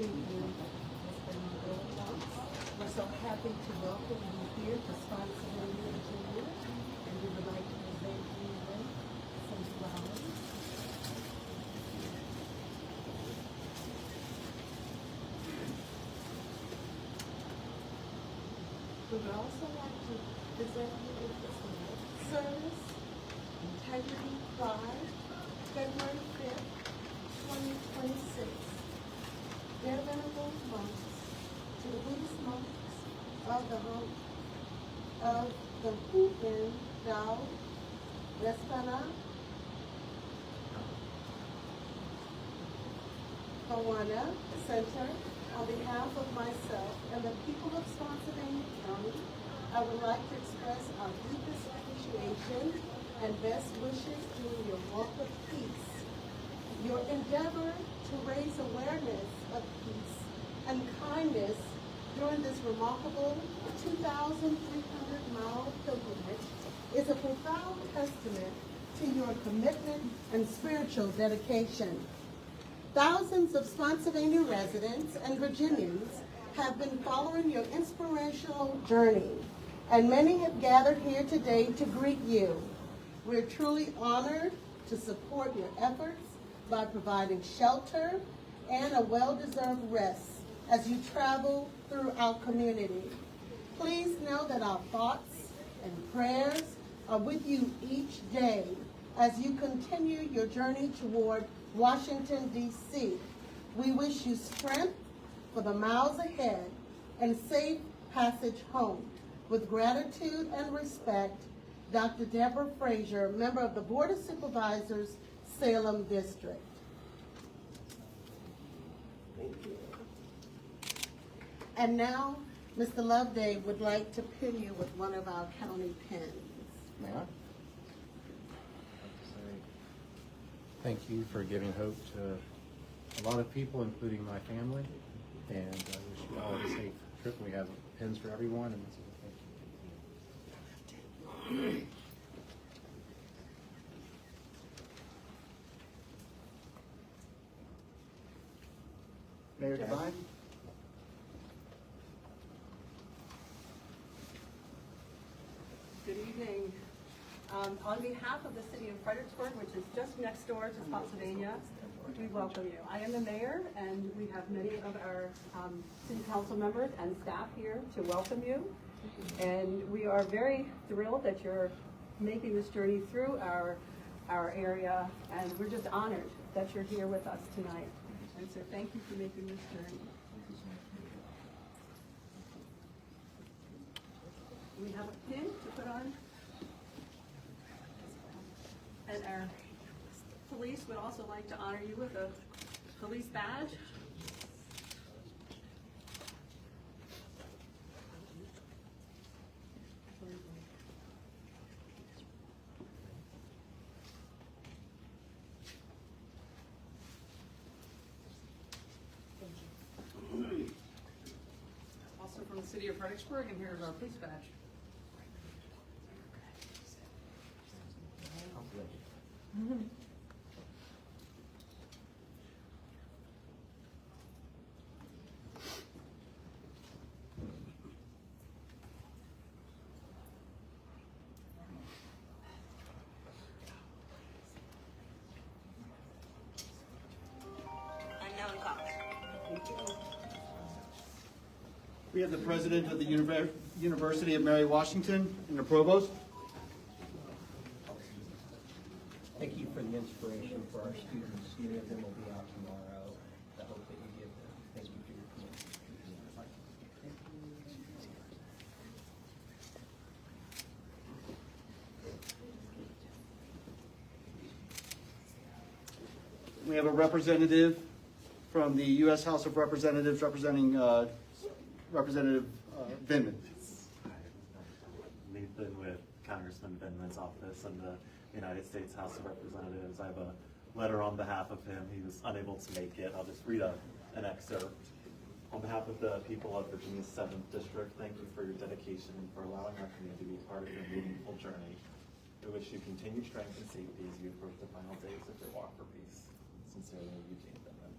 evening, Mr. Monroe. We're so happy to welcome you here to Spotsylvania, Virginia, and we would like to present you with some flowers. We would also like to present you with this award. Service, Integrity, Pride, February 5th, 2026. Their venerable monks, to the Buddhist monks of the Hubin Dao Lespana Kawana Center, on behalf of myself and the people of Spotsylvania County, I would like to express our deepest appreciation and best wishes during your walk of peace. Your endeavor to raise awareness of peace and kindness during this remarkable 2,300-mile pilgrimage is a profound testament to your commitment and spiritual dedication. Thousands of Spotsylvania residents and Virginians have been following your inspirational journey, and many have gathered here today to greet you. We're truly honored to support your efforts by providing shelter and a well-deserved rest as you travel through our community. Please know that our thoughts and prayers are with you each day as you continue your journey toward Washington, D.C. We wish you strength for the miles ahead and safe passage home. With gratitude and respect, Dr. Deborah Frazier, member of the Board of Supervisors, Salem District. Thank you. And now, Mr. Loveday would like to pin you with one of our county pins. May I? Thank you for giving hope to a lot of people, including my family, and I wish you all a safe trip. We have pins for everyone, and thank you. Mayor Devine? Good evening. On behalf of the city of Fredericksburg, which is just next door to Spotsylvania, we welcome you. I am the mayor, and we have many of our city council members and staff here to welcome you. And we are very thrilled that you're making this journey through our area, and we're just honored that you're here with us tonight. And so thank you for making this journey. We have a pin to put on. And our police would also like to honor you with a police badge. Also from the city of Fredericksburg, and here's our police badge. We have the president of the University of Mary Washington and the provost. Thank you for the inspiration for our students. Many of them will be out tomorrow. The hope that you give them. Thank you for your commitment. We have a representative from the U.S. House of Representatives representing Representative Vindman. Nathan with Congressman Vindman's office in the United States House of Representatives. I have a letter on behalf of him. He was unable to make it. I'll just read an excerpt. On behalf of the people of Virginia's 7th District, thank you for your dedication and for allowing our community to be part of your meaningful journey. We wish you continued strength and safety as you approach the final days of your walk for peace. Sincerely, Eugene Vindman.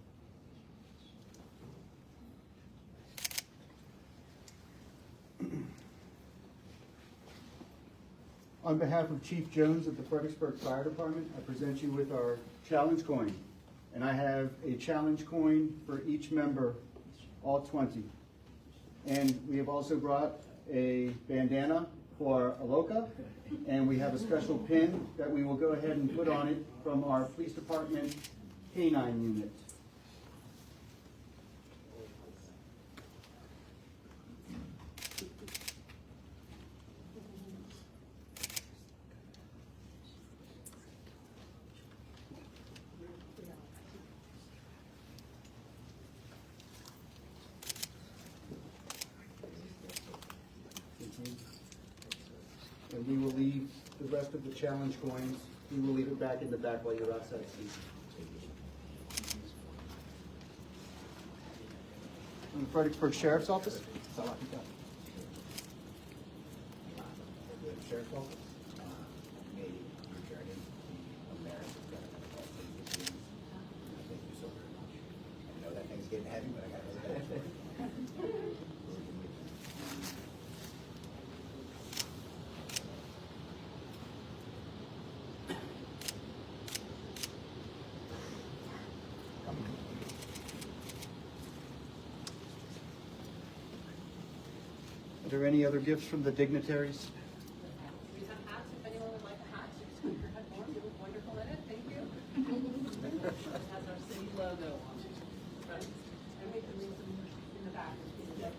On behalf of Chief Jones of the Fredericksburg Fire Department, I present you with our challenge coin. And I have a challenge coin for each member, all 20. And we have also brought a bandana for Aloka, and we have a special pin that we will go ahead and put on it from our police department canine unit. And we will leave the rest of the challenge coins, we will leave it back in the back while you're outside seat. From the Fredericksburg Sheriff's Office? Sheriff's Office, made your journey from America. Thank you so very much. I know that thing's getting heavy, but I got to really for it. Are there any other gifts from the dignitaries? We have hats, if anyone would like a hat, so just keep your head warm, you look wonderful in it, thank you. It has our city logo on it, right? And we can leave them in the back if you would like.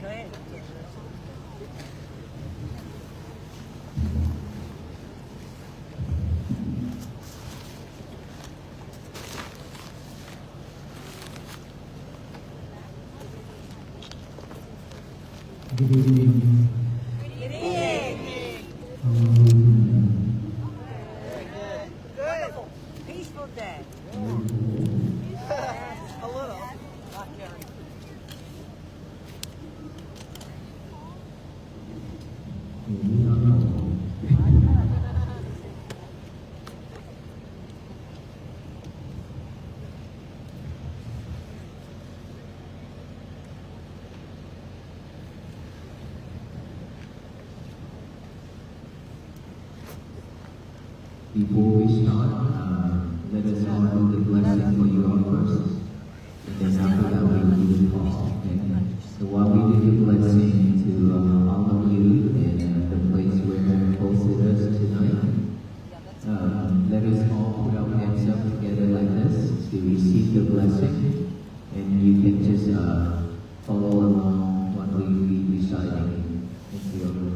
Thank you. Wonderful, peaceful day. A little, not caring. Before we start, let us all do the blessing for you all first. And then after that, we will do the call. Okay? So while we do the blessing to all of you in the place where you hosted us tonight, let us all put our hands up together like this to receive the blessing. And you can just follow along what we be reciting. Thank you.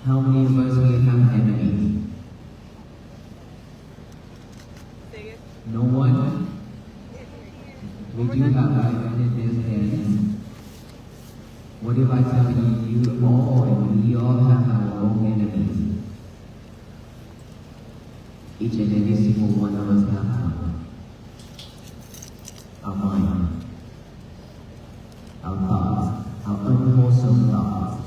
How many of us here have enemies? No one? We do have identities, and what if I tell you, you all and we all have our own enemies? Each and every single one of us have one. Our mind, our thoughts, our unwholesome thoughts.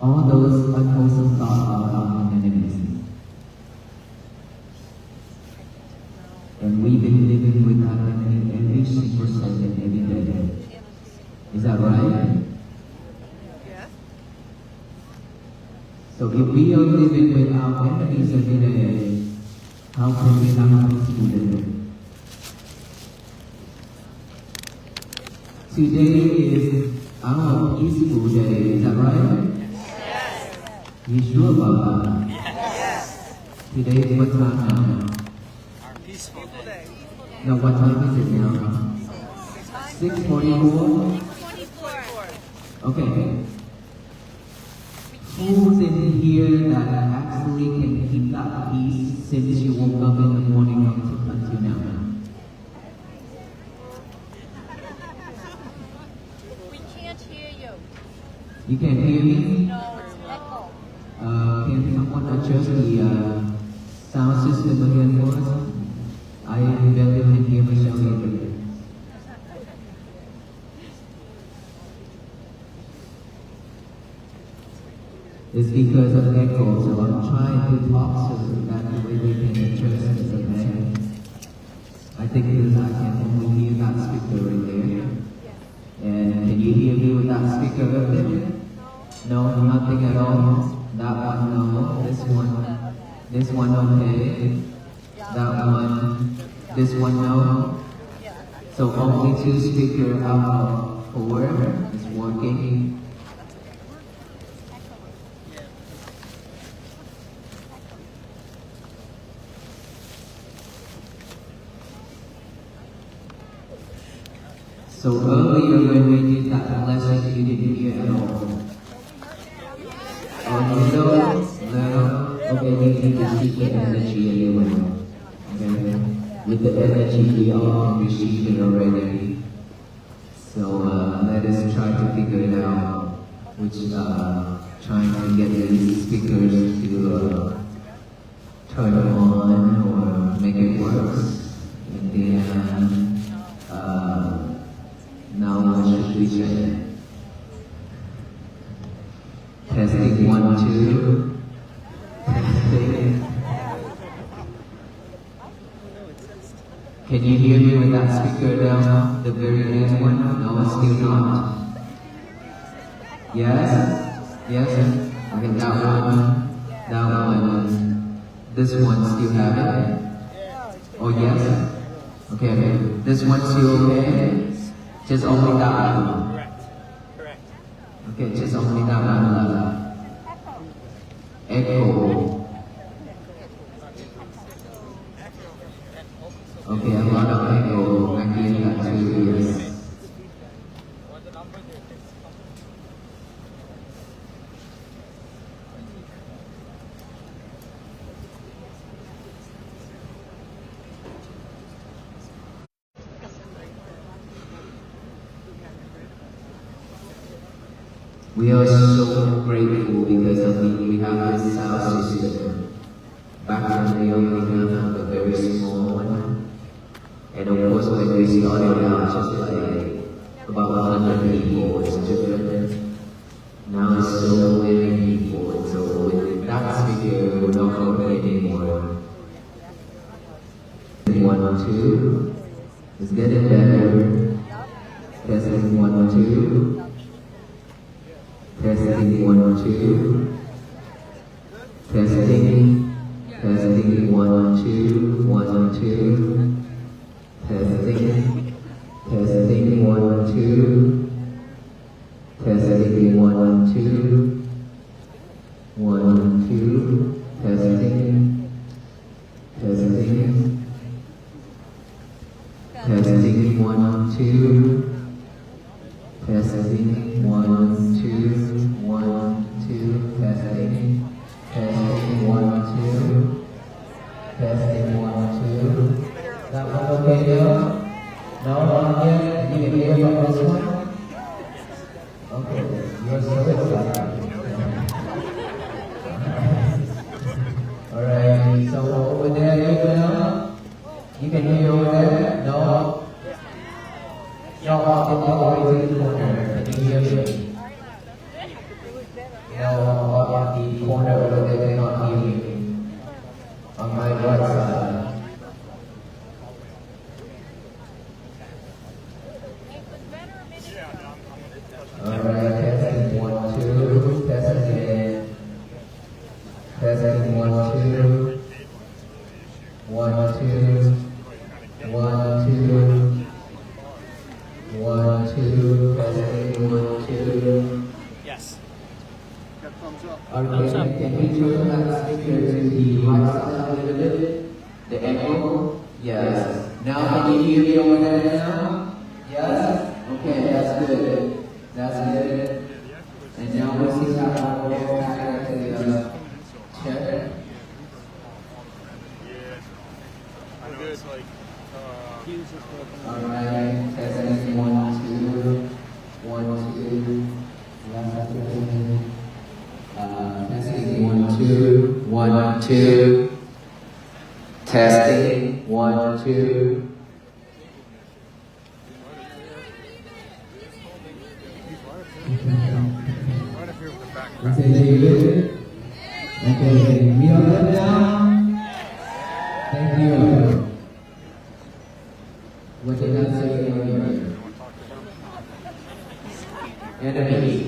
All those unwholesome thoughts are our enemies. And we've been living with that enemy every single second, every day. Is that right? Yes. So if we are living with our enemies every day, how can we have a peaceful day? Today is our peaceful day, is that right? Yes. You sure about that? Yes. Today is what time now? Peaceful day. No, what time is it now? 6:44? 24. Okay. Who's in here that actually can keep that peace since you woke up in the morning until now? We can't hear you. You can hear me? No, it's echo. Can someone adjust the sound system again for us? I barely can hear myself either. It's because of echo, so I'm trying to talk so that the way we can adjust it, okay? I think because I can only hear that speaker right there. And can you hear me with that speaker right there? No, nothing at all. That one, no. This one, okay. That one, this one, no. So only 2 speakers out of 4 is working. So earlier when we did that lesson, you didn't hear at all. Oh, no. Okay, we need to keep the energy anyway. Okay? With the energy, we all received it already. So let us try to figure it out. Which trying to get these speakers to turn on or make it work. And then now what should we say? Testing 1, 2. Testing. Can you hear me with that speaker down the very end one? No, still not. Yes? Yes? Okay, that one. That one. This one still have it? Oh yes? Okay, this one still okay? Just only that one. Correct. Okay, just only that one. Echo. Okay, a lot of echo. I hear that too, yes. We are so grateful because we have this sound system. Back when we only have a very small one. And of course when we started out just like about 100 people, it's different. Now it's so many people, so with that speaker we're not going anymore. 1, 2. It's getting better. Testing 1, 2. Testing 1, 2. Testing. Testing 1, 2. 1, 2. Testing. Testing 1, 2. Testing 1, 2. 1, 2. Testing. Testing. Testing 1, 2. Testing 1, 2, 1, 2. Testing. Y'all walk all the way to the corner. Can you hear me? Y'all walk in the corner where they cannot hear me. On my right side. Alright, testing 1, 2, testing again. Testing 1, 2. 1, 2. 1, 2. 1, 2. Testing 1, 2. Yes. Okay, can we turn that speaker to the right side a little bit? The echo? Yes. Now can you hear me over there now? Yes? Okay, that's good. That's good. And now we see that one more back to the check. Alright, testing 1, 2. 1, 2. Testing 1, 2. 1, 2. Testing 1, 2. Okay, you good? Okay, we are good now? Thank you. What did I say earlier? Enemies.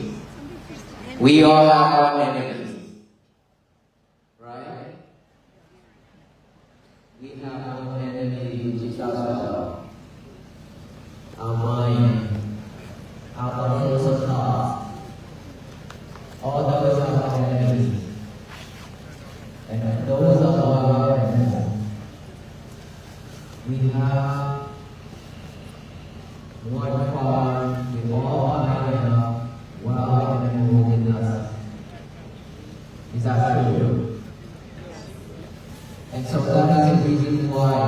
We all have our enemies. Right? We have our enemy, which is ourselves. Our mind. Our emotional thoughts. All those are our enemies. And those are our enemies. We have one farm with all our wild animals in us. Is that true? And so that is the reason why.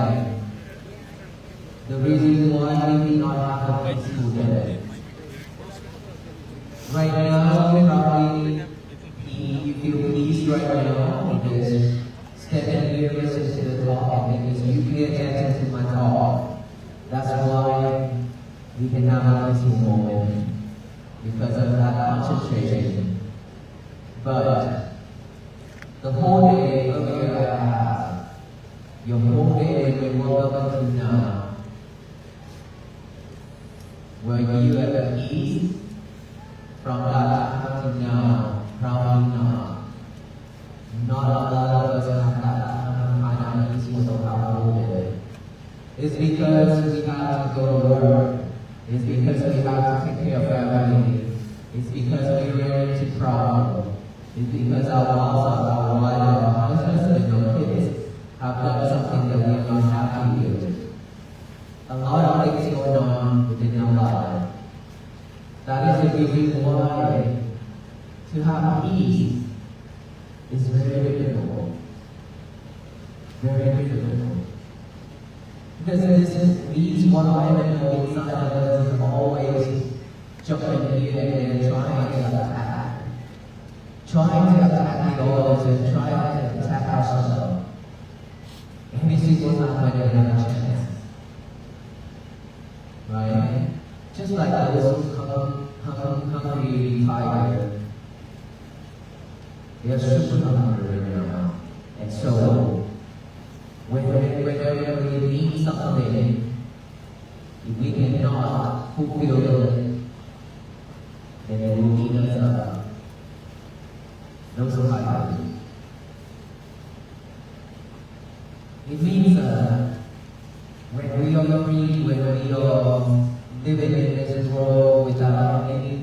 The reason why we do not have a peaceful day. Right now, probably you feel peace right now because Stephen here listens to the talk and because you pay attention to my talk. That's why we can have a peaceful moment because of that concentration. But the whole day earlier I had, your whole day when you woke up until now, were you at peace? From that time to now, probably not. Not a lot of us have that kind of peaceful of our whole day. It's because we have to go to work. It's because we have to take care of family. It's because we're into problems. It's because our boss, our wife, our husbands, and our kids have done something that we are not happy with. A lot of things going on within our life. That is the reason why to have peace is very difficult. Very difficult. Because this leads one animal inside of us is always jumping here and there trying to attack. Trying to attack the others and trying to attack ourselves. Every single time when we have a chance. Right? Just like those hungry tiger. They are super hungry right now. And so, whenever we need something, if we cannot fulfill it, then it will eat us up. Those are tigers. It means when we are free, when we are living in this world without any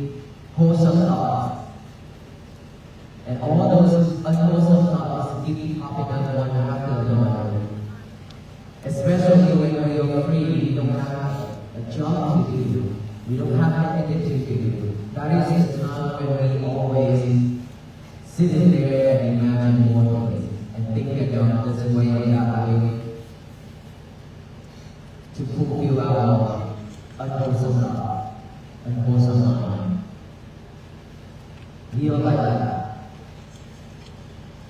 wholesome thoughts, and all those unwholesome thoughts keep popping up one after another. Especially when we are free, we don't have a job to do, we don't have anything to do. That is the time when we always sit in there and imagine more things and think about this way and that way to fulfill our unwholesome thought, unwholesome mind. We are like that.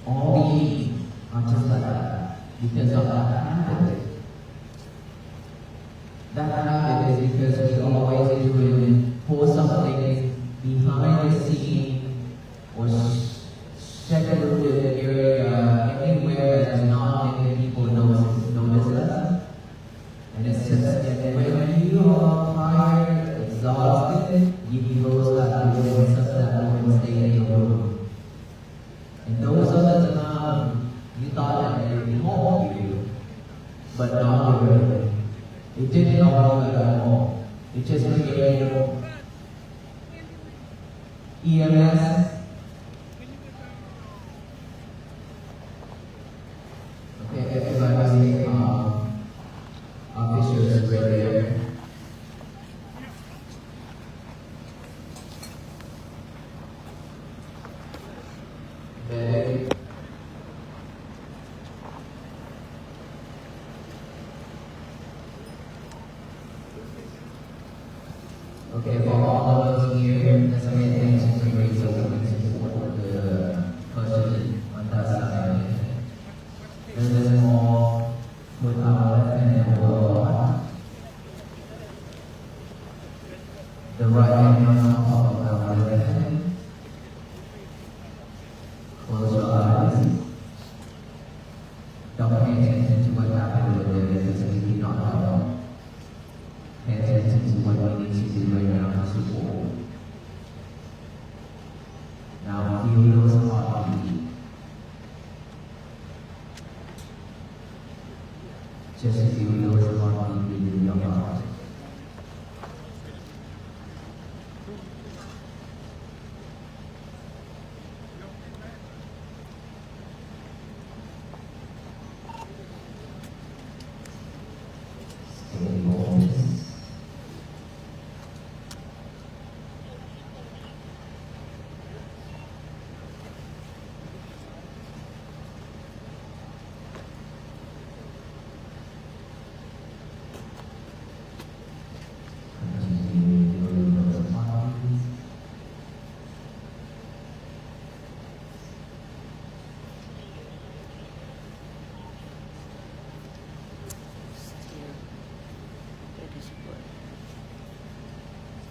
All we are just like that because of that habit. That habit is because we always doing, pour something behind the scene or check out the area anywhere that's not many people notice us. And it's just that when you are tired, exhausted, you close that door and shut that door and stay in your room. And those other times, you thought that they would help you, but not really. It didn't help you at all. It just created EMS. Okay, everybody, officers right there. Okay. Okay, for all of us here, let's pay attention to raise the women support the person on that side. Let's all put our left hand over our heart. The right hand on top of our left hand. Close your eyes. Don't pay attention to what happened with it because we do not know. Pay attention to what we need to do right now to support. Now feel those heartbeats. Just feel those heartbeats in your heart. Stay focused. Continue feeling those heartbeats.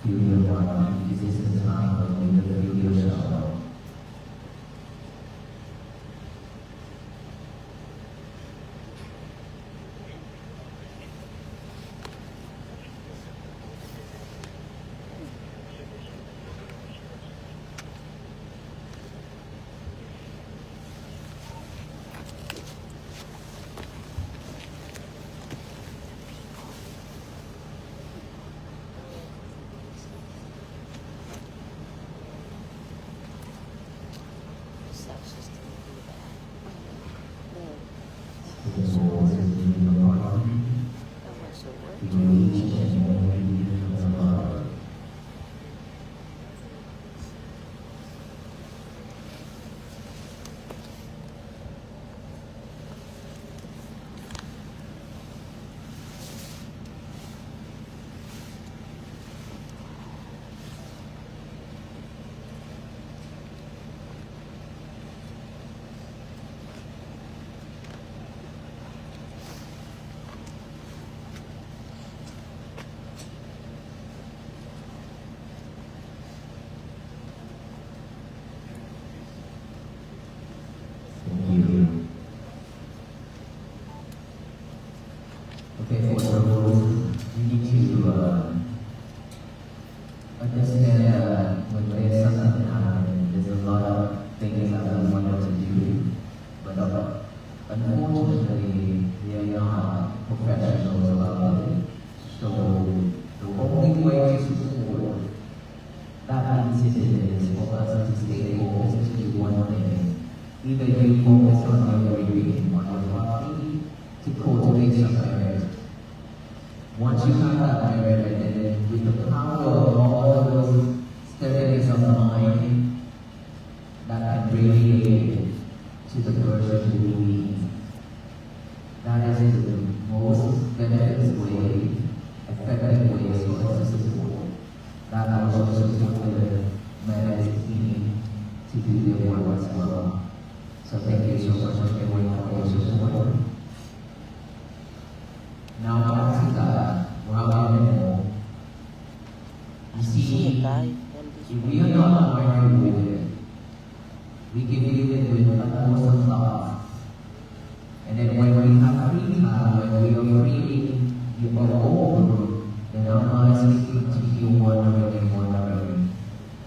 Feel your heartbeat. This is the time when you feel yourself. Okay, for the rules, you need to understand that when there's something happening, there's a lot of things that we want to do, but unfortunately, we are not professionals about it. So the only way to support that incident is for us to stay focused to do one thing. Either you focus on your breathing, on your body, to cultivate some merit. Once you have that merit, and then with the power of all of those steadiness of mind, that can radiate to the person who leads. That is the most benefit way, effective way for us to support. That also support the medical team to do their work as well. So thank you so much everyone for your support. Now back to the Round Animal. If we are not working with it, we can do it with utmost love. And then when we have free time, when we are free, you are over, then our minds will continue wandering and wandering,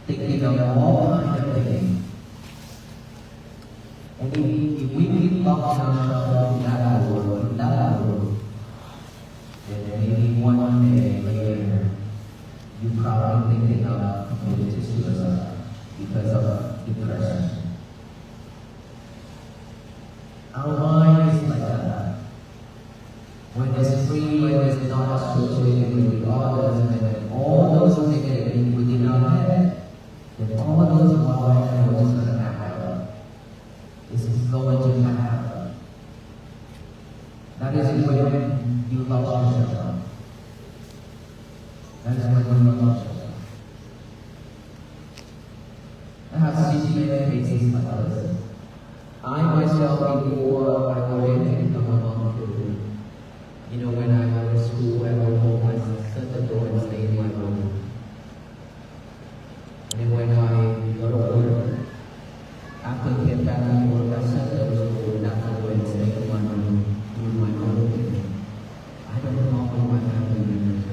thinking of all kinds of things. And if we keep locking ourselves in that world, then maybe one day later, you probably thinking of committing suicide because of depression. Our mind is like that. When it's free, when it's not associated with the others, and all those negative things within our head, then all those wild animals are going to happen. It's going to happen. That is when you lost yourself. That is when you lost yourself. I have seen many cases like this. I myself, before I went into become a monk, you know, when I was in school, I would hold my center door and stay in my room. And then when I got to work, after I came back to work, I shut the door and after I went and stayed in my room, doing my own thing. I don't talk with my family members.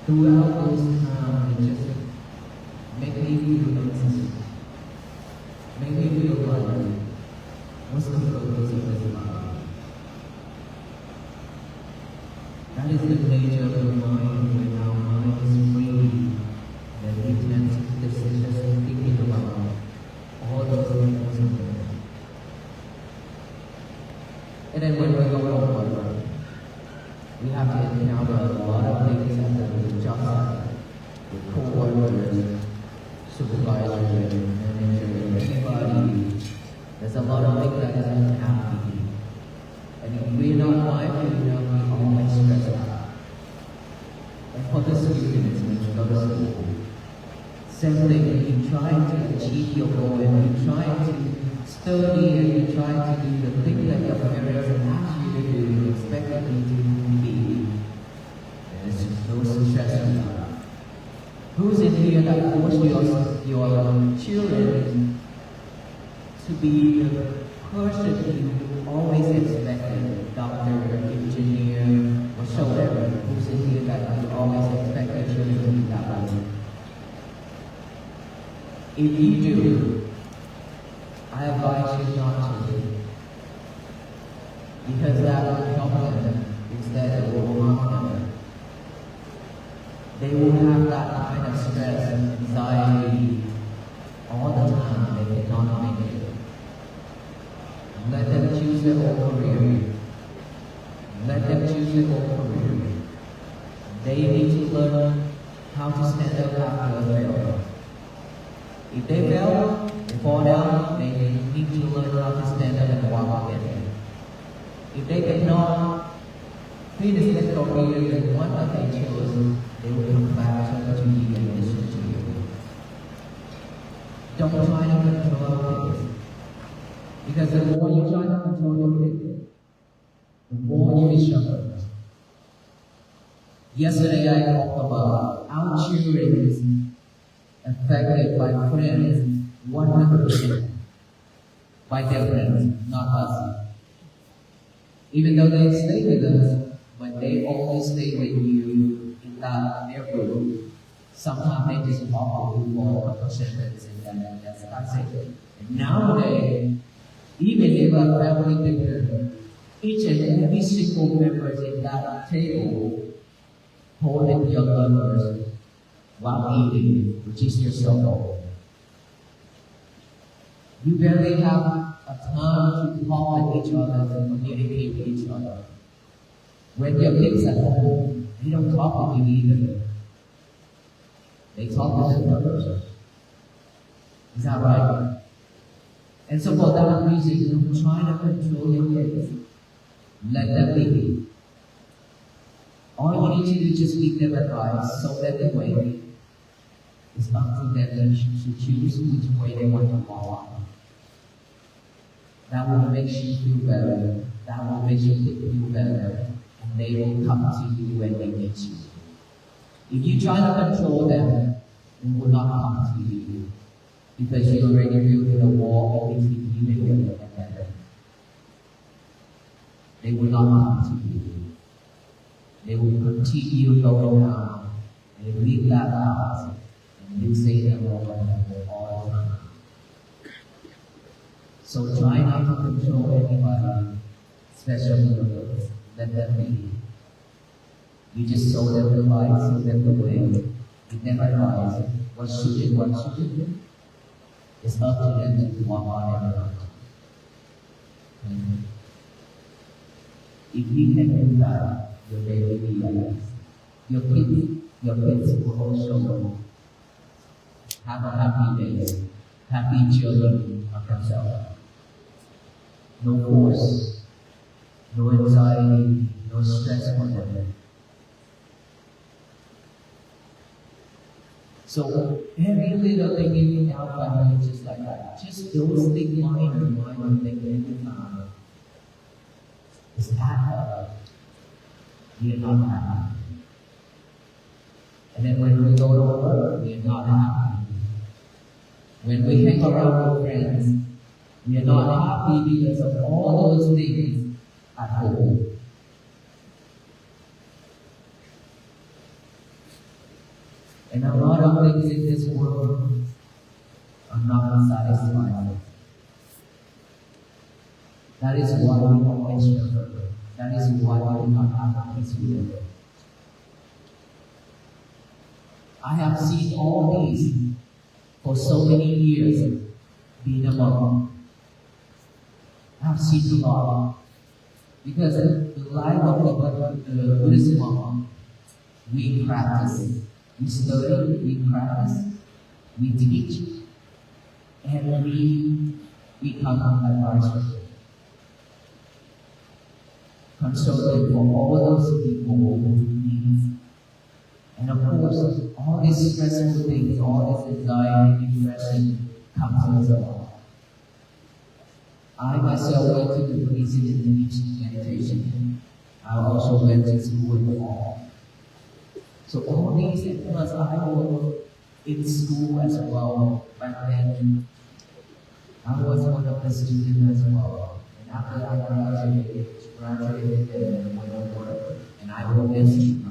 Throughout those times, it just made me feel uneasy. Make me feel like, what's the purpose of this life? That is the nature of the mind. When our mind is free, then we tend to just thinking about all those things. And then when we go to work, we have to encounter a lot of things at the job site, with co-workers, supervisors, managers, anybody. There's a lot of things that is unhappy. And if we're not mindful enough, we always stress out. And for the students, when you go to school, same thing, if you try to achieve your goal, and you try to study, and you try to do the thing that your parents ask you to do, and expect you to be, there's just no stress about it. Who's in here that force your children to be the person you always expected, doctor, engineer, whatsoever? Who's in here that you always expect your children to be that way? If you do, I advise you not to, because that will help them instead of will harm them. They will have that kind of stress and anxiety all the time. They cannot make it. Let them choose their own career. Let them choose their own career. They need to learn how to stand up after a failure. If they fail, they fall down, they need to learn how to stand up and walk again. If they cannot finish their career in one that they chose, they will come back to you and listen to you. Don't try to control things. Because the more you try to control things, the more you will suffer. Yesterday I talked about our children is affected by friends 100%. By their friends, not us. Even though they stay with us, but they always stay with you in their group. Sometimes they just walk with you for a couple seconds and then that's it. And nowadays, even if a family picture, each and every single member in that table holding your lovers while eating, which is your soul. You barely have a time to talk with each other and communicate with each other. When your kids at home, they don't talk with you either. They talk with their brothers. Is that right? And so for that reason, don't try to control your kids. Let them be. All you need to do is just give them advice so that they wait. It's up to them to choose which way they want to walk. That will make you feel better. That will make you feel better. And they will come to you when they need you. If you try to control them, They will not come to you because you already built a wall between you and heaven. They will not come to you. They will continue going down and leave that out and you say them all the time. So try not to control anybody, especially yours. Let them be. You just show them the light, show them the way. You never advise what should and what shouldn't. It's up to them to walk on it. If you can do that, your day will be blessed. Your kids will also have a happy day, happy children of themselves. No force, no anxiety, no stress for them. So every little thing in our family is just like that. Just don't think mind and think every time. It's happy. We are not happy. And then when we go to work, we are not happy. When we hang around with friends, we are not happy because of all those things at home. And a lot of things in this world are not satisfying. That is why we always struggle. That is why we do not have peace with it. I have seen all these for so many years being a mom. I have seen a lot. Because the life of the Buddhist monk, we practice. We study, we practice, we teach, and we become advisors. Consulting for all those people who need. And of course, all these stressful things, all this anxiety, depression comes as well. I myself went to the prison and teach meditation. I also went to school in the fall. So all these, and plus I was in school as well. Back then, I was one of the students as well. And after I graduated and went to work, and I was in.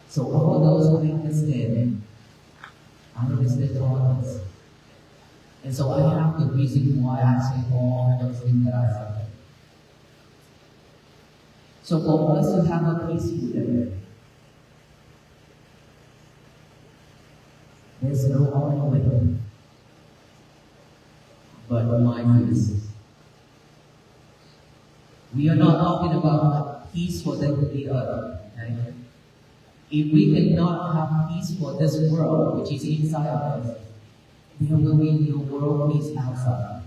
So all those I understand all this. And so I have the reason why I say all those things that I said. So for us to have a peaceful day, there's no other way but mindfulness. We are not talking about peace for the earth. Okay? If we cannot have peace for this world, which is inside of us, there will be no world peace outside.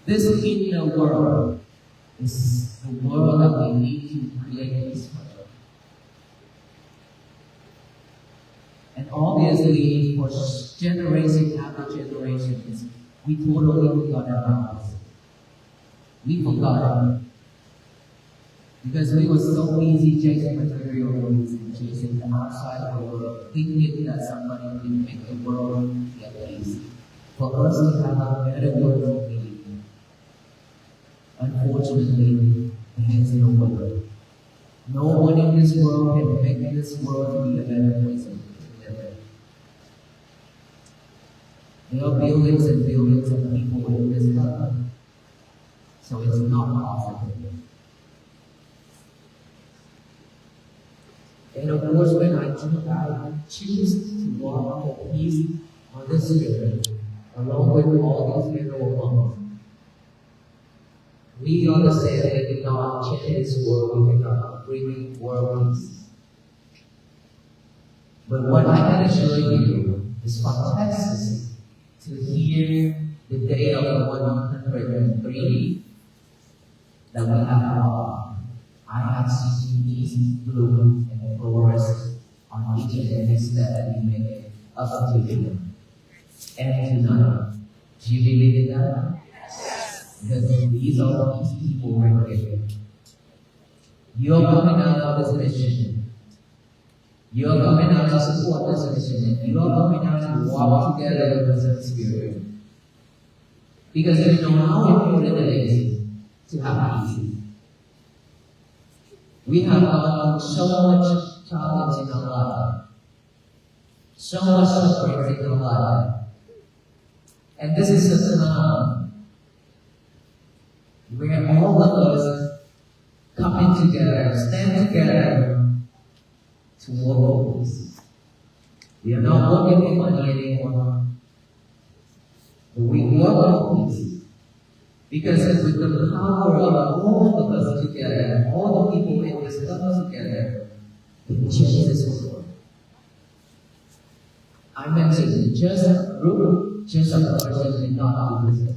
This inner world is the world that we need to create peace for. And obviously, for generation after generations, we totally forgot about this. We forgot it. Because we were so busy chasing material things and chasing the outside world, thinking that somebody can make the world get peace. For us to have a better world to be. Unfortunately, there is no way. No one in this world can make this world to be a better place. There are billions and billions of people in this world, so it's not possible. And of course, when I choose to walk for peace on this earth, along with all these mineral monks, we understand that we cannot change this world, we cannot bring world peace. But what I can assure you is from Texas to hear the day of 103 that we have now, I have seen peace bloom and flourish on each and every step that we make up to you. And tonight, do you believe in that? Because these are these people right here. You're coming out of this mission. You are coming out to support this mission, and you are coming out to walk together with the Spirit. Because you know how important it is to have peace. We have gone through so much challenge in our life, so much suffering in our life. And this is a time where all of us coming together, stand together to work for peace. We are not working for money anymore, but we work for peace. Because with the power of all of us together, all the people in this club together, we can change this world. I mentioned just a group, just a person did not do this.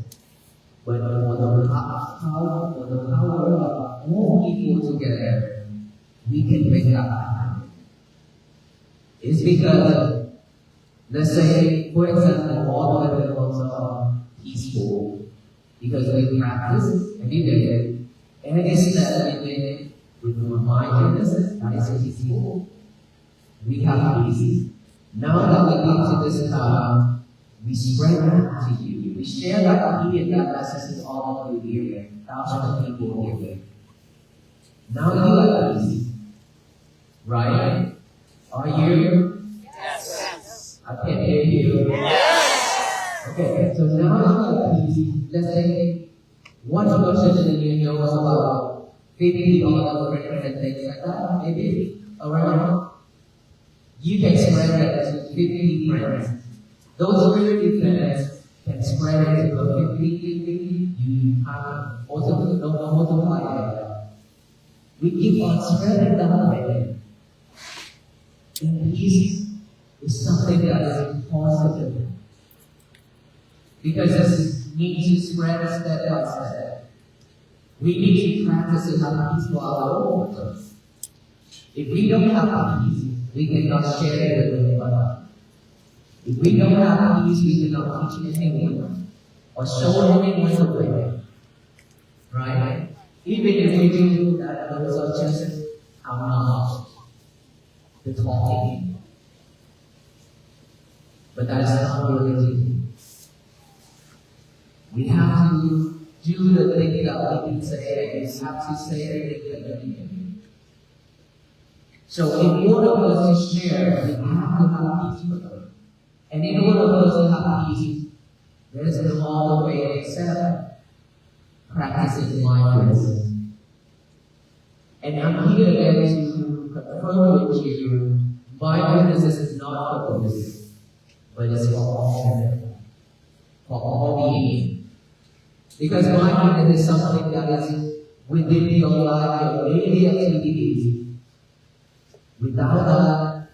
But for the power of all people together, we can make that happen. It's because, let's say, for example, all the levels are peaceful, because we practice every day, and it's that we with mindfulness, that is peaceful. We have peace. Now that we come to this time, we spread that to you. We share that key and that message to all of you here, thousands of people here. Now you have peace, right? Are you? Yes. I can't hear you. Yes. Okay, so now you have peace. Let's say one person in you knows about 50 all the friends and things like that, maybe around. You can spread that to 50 friends. Those 50 friends can spread it to 50. You have also multiply that. We keep on spreading that way. And peace is something that is impossible. Because this needs to spread step by step. We need to practice and have peace for our own. If we don't have peace, we cannot share it with anyone. If we don't have peace, we cannot teach anyone or show anyone the way. Right? Even if we do that, those are just our mouths, the talking. But that is not reality. We have to do the thing that we can say, and we have to say everything that we can. So in order for us to share, we have to have peace with them. And in order for us to have peace, there is a long way except practicing mindfulness. And I'm here again to confirm with you, mindfulness is not for this, but it's for all, for all beings. Because mindfulness is something that is within your life, your daily activities. Without that,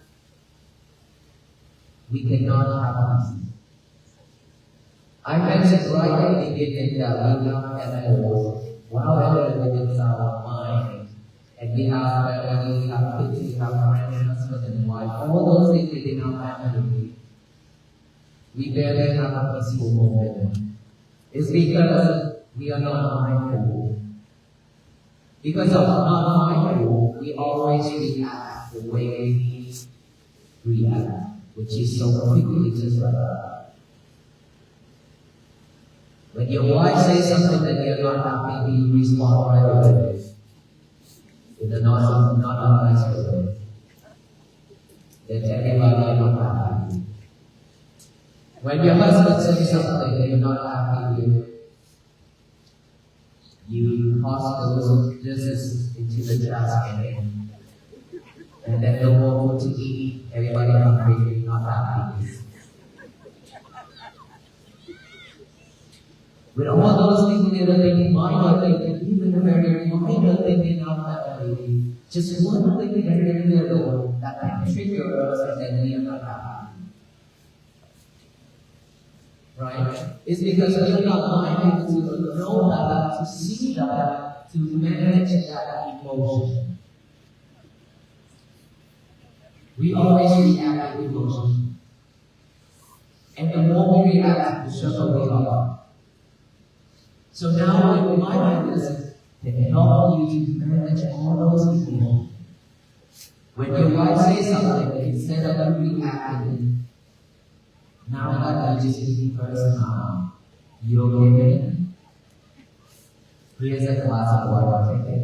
we cannot have peace. I mentioned right at the beginning that we have animals, wild animals within our mind. And we have family, we have kids, we have friends, husband and wife, all those things within our family. We barely have a peaceful moment. It's because we are not mindful. Because of not mindful, we always react the way we react, which is so quickly just like that. When your wife says something that you're not happy, you respond right away. In a not a nice way. Then everybody are not happy. When your husband says something that you're not happy with, you toss those dishes into the trash can, and then no more food to eat. Everybody hungry, not happy. With all those things that are thinking, minor things, even very minor things in our family, just one thing very little that can trigger us, and then we are not happy. Right? It's because we are not mindful to know that, to see that, to manage that emotion. We always react with emotion. And the more we react, the stronger we are. So now with mindfulness can help you to manage all those emotions. When your wife says something, instead of you reacting, now that you just need first now, you okay? Here's a glass of water, take it.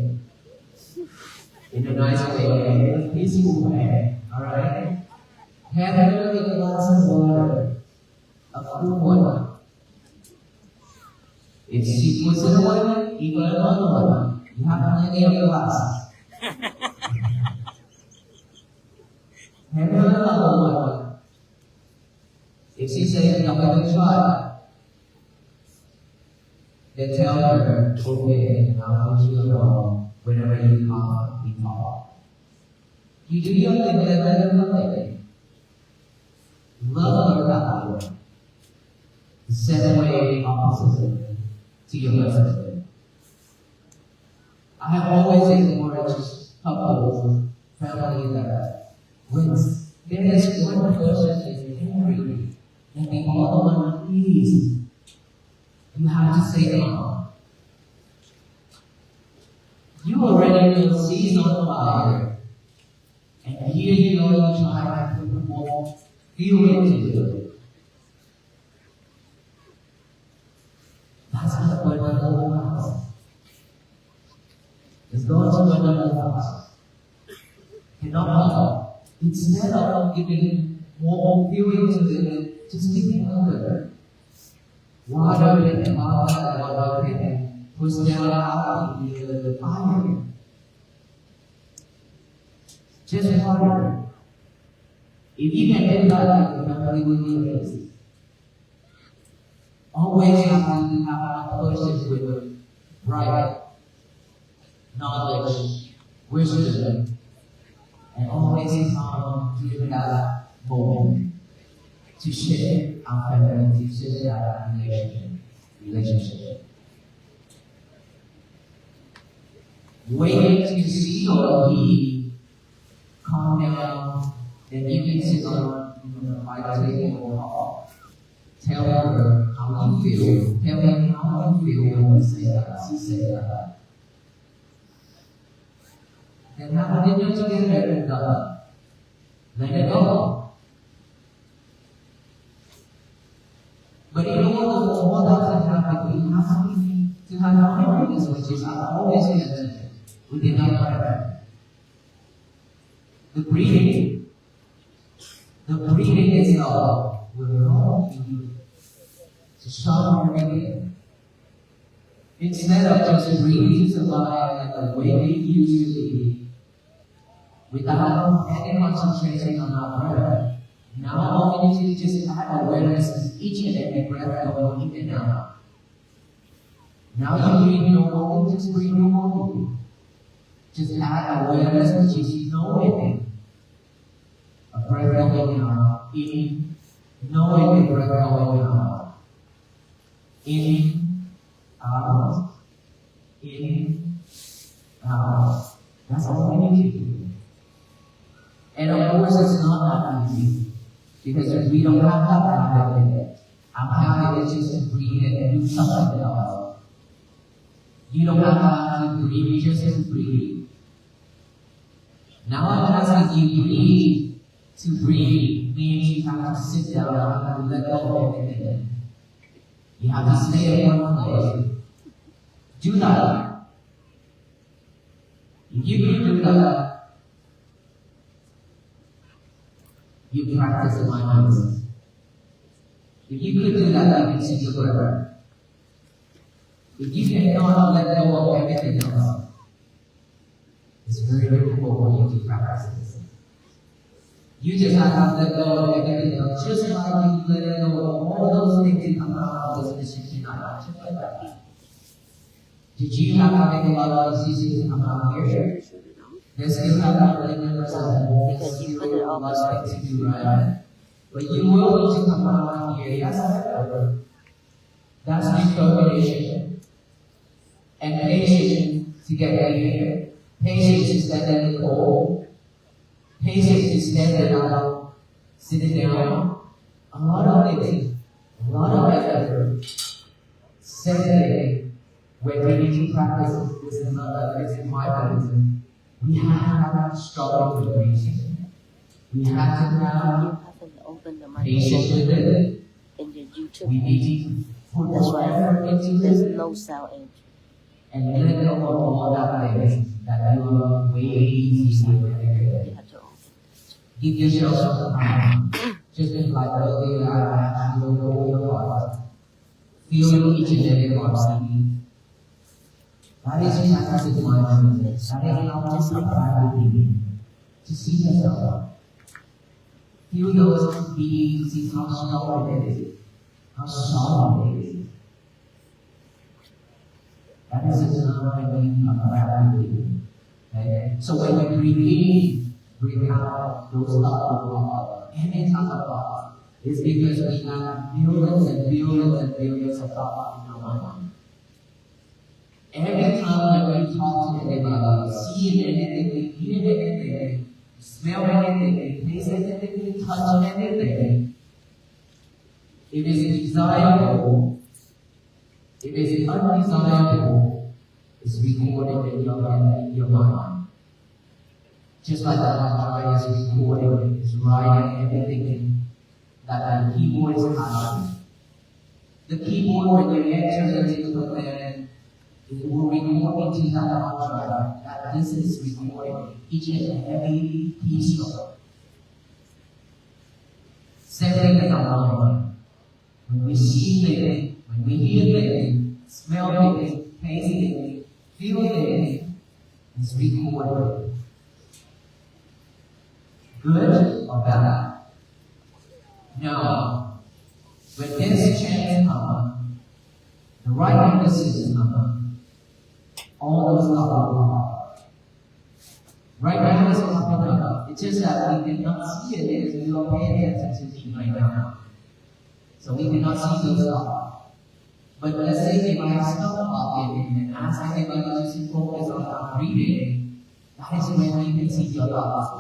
In a nice way, in a peaceful way, alright? Have her a glass of water, a cool water. If she puts it away, even another one. You have plenty of glasses. Have her another one. If she says, I'm going to try, then tell her, okay, I'll put you along whenever you come, we talk. You do your thing, let her love it. Love your power. The same way opposite to your husband. I have always encouraged couples, family that when there is one person is angry and the other one please, you have to say no. You already know she's on fire, and here you are trying to put more fuel into it. That's not what the whole house. It's going to another house. Cannot help. Instead of giving more fuel to it, just give it another. Water and water can push down out the fire. Just water. If you can do that, the family will be amazing. Always have to have a person with right knowledge, wisdom, and always come to that moment to share our family, to share our relationship. Wait to see or he calm down, then you can sit on the fight table or talk. Tell her how you feel. Tell me how you feel when you say that. She said that. Then have a dinner together and let it go. But in order for all that to happen, we have to have mindfulness, which is always mentioned within our prayer. The breathing itself will help you to sharpen your breathing. Instead of just breathing to survive the way we usually without any concentration on our breath, now all we need to just add awareness to each and every breath going in and out. Now you breathe normally, just breathe normally. Just add awareness, which is knowing a breath going out, in, knowing the breath going out, in, out, in, out. That's all we need to do. And of course, it's not that easy, because we don't have that habit. Our habit is just to breathe and do something else. You don't have to breathe just to breathe. Now I'm asking you breathe. To breathe means you have to sit down and let go of everything. You have to stay in one place. Do that. If you can do that, you practice mindfulness. If you could do that, you can see your breath. If you cannot let go of everything else, it's very difficult for you to practice this. You just have to let go of everything else, just like you let go of all those things that come out of this mission tonight. Just like that. Did you have to make a lot of decisions to come out here? There's still have family members that still lots of things to do, right? But you will need to come out here. Yes, that's determination. And patience to get here. Patience to stand in the cold. Patience to stand out, sitting down. A lot of things. A lot of effort. Secondly, when we need to practice this mindfulness, We have to have struggle with breathing. We have to have Open the patience with it. in the YouTube. We need to put That's more why effort into there's it no sound in. and let go of all that things that you are way easy with. You have to open. Give yourself some time. Just like earlier, I asked you to go your heart. Feel each and every heartbeat. That is practicing mindfulness. That is how to practice to see yourself. Feel those beings, see how strong it is, how solid it is. That is a time when you come practicing. Okay? So when you breathe in, breathe out, those thoughts, any type of thought, it's because we have billions and billions and billions of thoughts in our mind. Every time that we talk to anybody, see anything, hear anything, smell anything, taste anything, touch anything, it is desirable, it is undesirable, it's recorded in your mind. Just like that guy is recording, is writing everything that the keyboard is typing. The keyboard, when you enter into it, then it will record into that hard drive that this is recording each and every piece of it. Same thing as our mind. When we see things, when we hear things, smell things, taste things, feel things, it's recorded. Good or bad? Now, when this chance comes, the right emphasis comes, all those thoughts will come. Right now it's popping up. It's just that we cannot see it because we don't pay attention to it right now. So we cannot see those thoughts. But let's say if I stop talking and ask everybody to just focus on breathing, that is when you can see your thoughts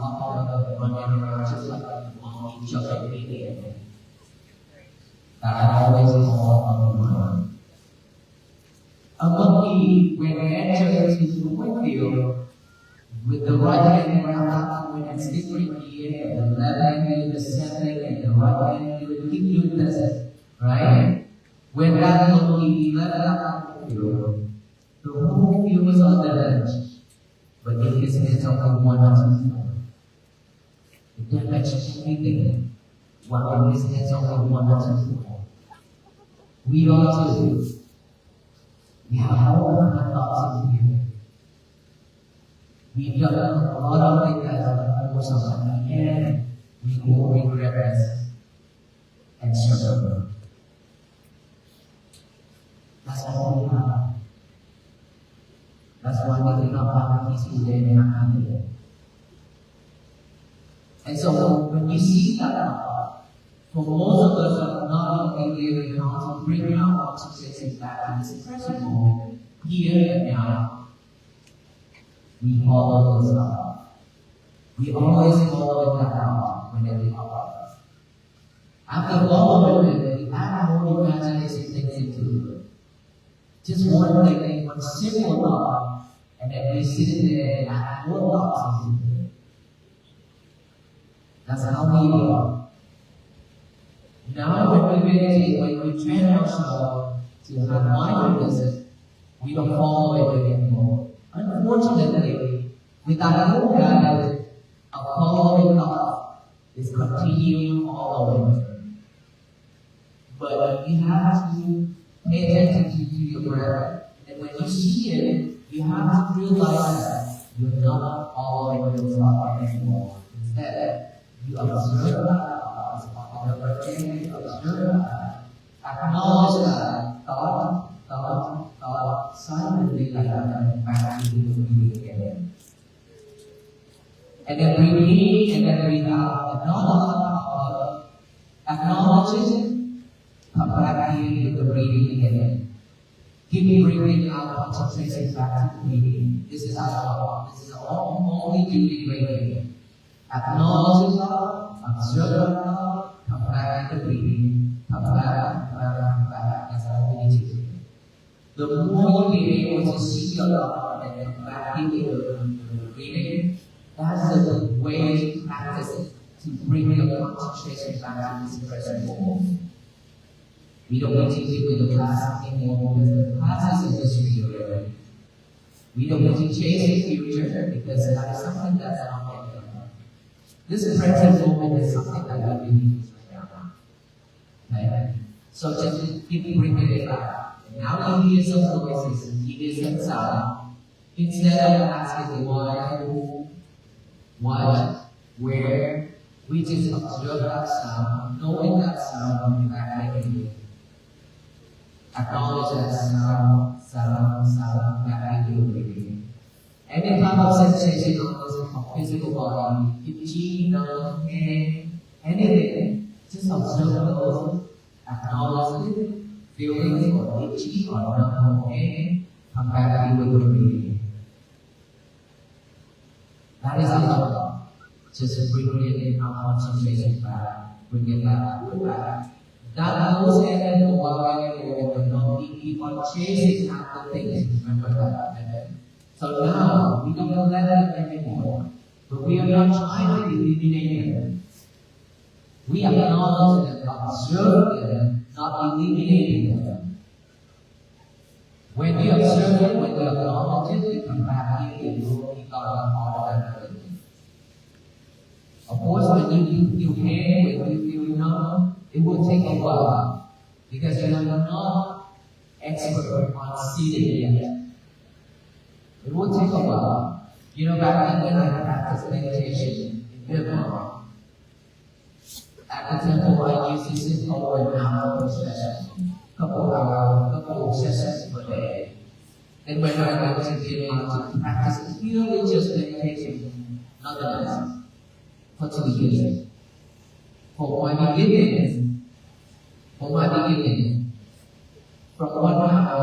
running around just like each other breathing. That I always call on the mind. A monkey, when they enter into the windfield, with the right hand around when it's different here, and the left hand doing the same thing, and the right hand doing keep doing this, right? When that monkey left out the field, the whole field was on the ledge, but in his hands only one or two. It damaged everything, while in his hands only one or two. We all do. We have all kinds of thoughts in here. We've done a lot of things that are most of us, and we will regret this and struggle. That's all we have. That's why we cannot have a peaceful day and a happy day. And so when you see that, for most of us are not only living how to bring our consciousness back to this present moment, here and now, we follow those thoughts. We always follow that thought whenever we follow. After following it, we add more imagination things into it. Just one thing, one simple thought, and then we sit there and add more thoughts into it. That's how we are. Now when we meditate, when we train ourselves to have mindfulness, we don't follow it anymore. Unfortunately, with that whole habit of following thoughts, it's continuing following. But you have to pay attention to your breath. And when you see it, you have to realize that you're not following those thoughts anymore. Instead, you observe that. Acknowledge that thought, silently like that, back to the breathing again. And then breathe in and then breathe out. Acknowledge it, come back in with the breathing again. Keep breathing out, concentration back to the breathing. This is our This is only doing breathing. Acknowledge it, observe it, come back to the breathing, come back. That's all we need to do. The more you be able to see your thought and come back into the breathing, That's the way to practice it, to bring your concentration back to this present moment. We don't need to live in the past anymore because the past is in the future already. We don't need to chase the future because that is something that's not yet done. This present moment is something that we really need right now. Okay? So just keep bringing it back. Now you hear some noises, you hear some sound. Instead of asking why, who, what, where, we just observe that sound, knowing that sound back in. Acknowledge that sound back in. Any type of sensation on the physical body, itchy, numb, pain, anything, just observe those, acknowledge it, feeling or itchy or numb or pain, come back in with the breathing. That is enough. Just bring it in our concentration back, bring it back, put it back. That goes in and go away and don't keep on chasing after things. Remember that. So now we don't let them anymore. But we are not trying to eliminate them. We acknowledge them, observe them, not eliminating them. When we observe it, when we acknowledge it, we come back here and will become part of that. Of course, when you feel pain, when you feel numb, it will take a while because you are not expert on sitting yet. It will take a while. You know, back then when I practiced meditation in Vietnam, at the temple I used to sit for an hour per session, couple sessions per day. And when I went to Vietnam to practice purely just meditation, nothing else, for 2 years. For my beginning, from 1 hour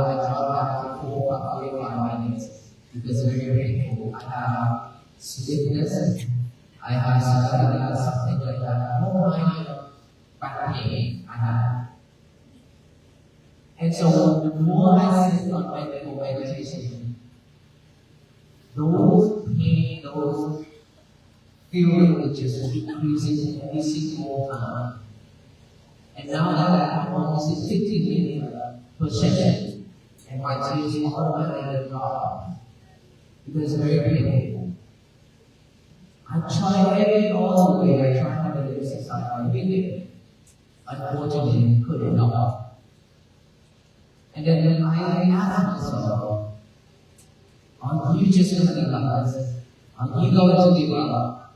I dropped back to 45 minutes because it's very painful. I have stiffness, I have something like that, no kind of back pain I have. And so the more I sit on meditation, those pain, those feeling will just decreasing every single time. And now that I'm almost 15 minutes per session, and my tears automatically drop because it's very painful. I tried all the way, I tried to exercise every day. Unfortunately, couldn't help. And then I asked myself, are you just going to give up? Are you going to give up?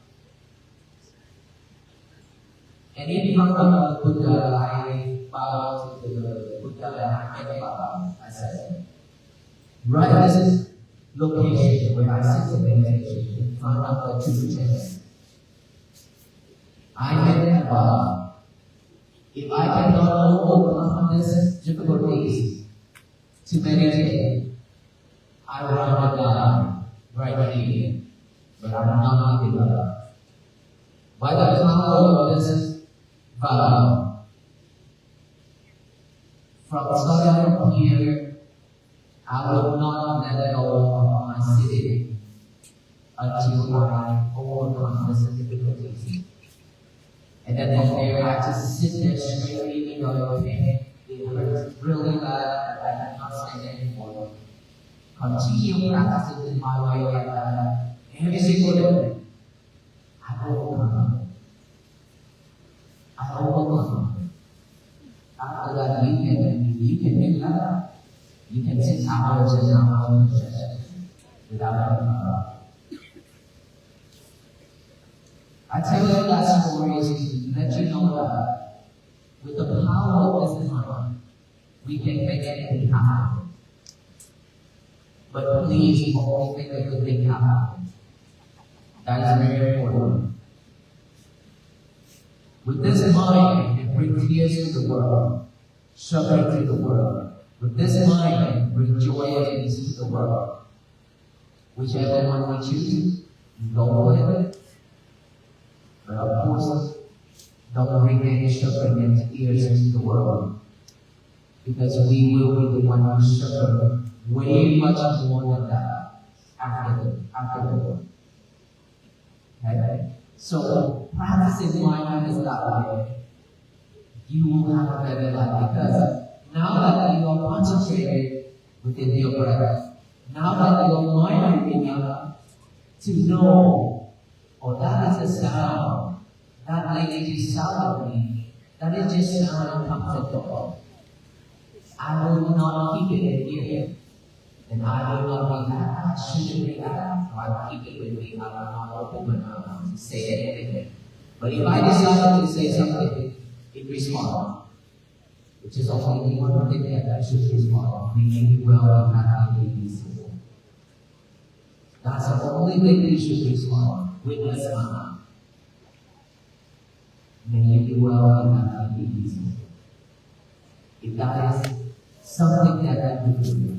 And in front of the Buddha, I bowed to the Buddha and I bowed. I said, right this location where I sit in meditation, in front of the two chairs, I had bowed. If I cannot overcome these difficulties to meditate, I will not die right here, but I will not give up. By the power of this vow, from starting from here, I will not let go of my sitting until I overcome these difficulties. And then from there, I just sit there straight, even though it hurts really bad, I cannot stand anymore. Continue practicing in my way like that. Every single day, I overcome. I overcome. After that, you can make that. You can sit hours and hours in session without having a problem. I tell you that story is to let you know that with the power of this mind, we can make anything happen. But please only make a good thing happen. That is very important. With this mind, it brings tears to the world, suffering to the world. With this mind, bring joy and peace to the world. Whichever one we choose, go with it. But of course, don't bring any suffering and tears into the world. Because we will be the one who suffer way much more than that after the world. Okay? So practicing mindfulness that way, you will have a better life, because now that you are concentrated within your breath, now that you are mindful enough to know, oh, that is a sound, that lady just sounded me, that is just sound uncomfortable. I will not keep it in here. And I will not be that. I shouldn't be that. So I will keep it with me. I will not open my mouth to say anything. But if I decide to say something, it responds. Which is only one thing that I should respond. Meaning you will be happy and peaceful. That's the only thing that you should respond. Witness honor. May you be well and happy and peaceful. If that is something that you do,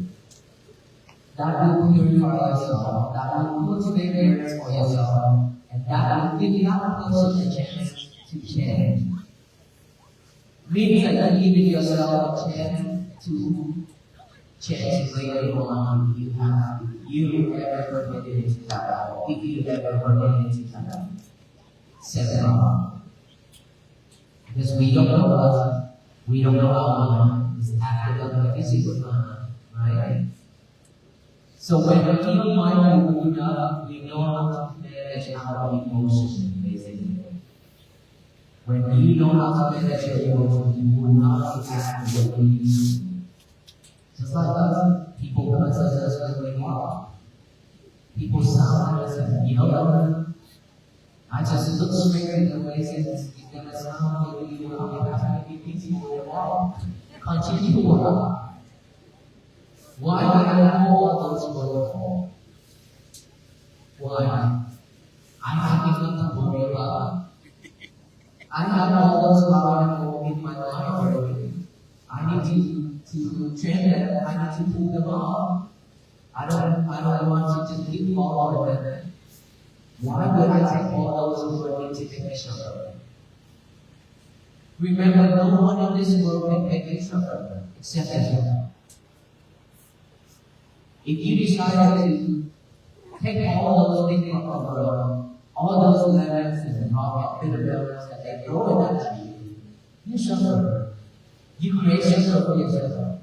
that will purify yourself, that will cultivate merits for yourself, and that will give you that person a chance to change. Means that you're giving yourself a chance to change later on if you ever permitted it to happen, if you ever permitted it to happen. 7 hours. Because we don't know what, we don't know how long is active on the physical mind, right? So when we feel mindful enough, we know how to manage our emotions, basically. When you know how to manage your emotions, you will not react to what you used to. Just like us, people criticize us when we walk. People sound at us and yell at us. I just look straight in the face and it's gonna sound like you will have to be peaceful and walk. Continue to walk. Why do I have all those protocols? Why? I have nothing to worry about. I have all those power in my life already. I need to train them. I need to pull them off. I don't want to just keep all of them. Why would I take all those who are insufficient? Remember, no one in this world can take each other except you. If you decide to take all those things from the world, all those lemons and rock and bitter bells that they throw at you, you suffer. You create suffering for yourself.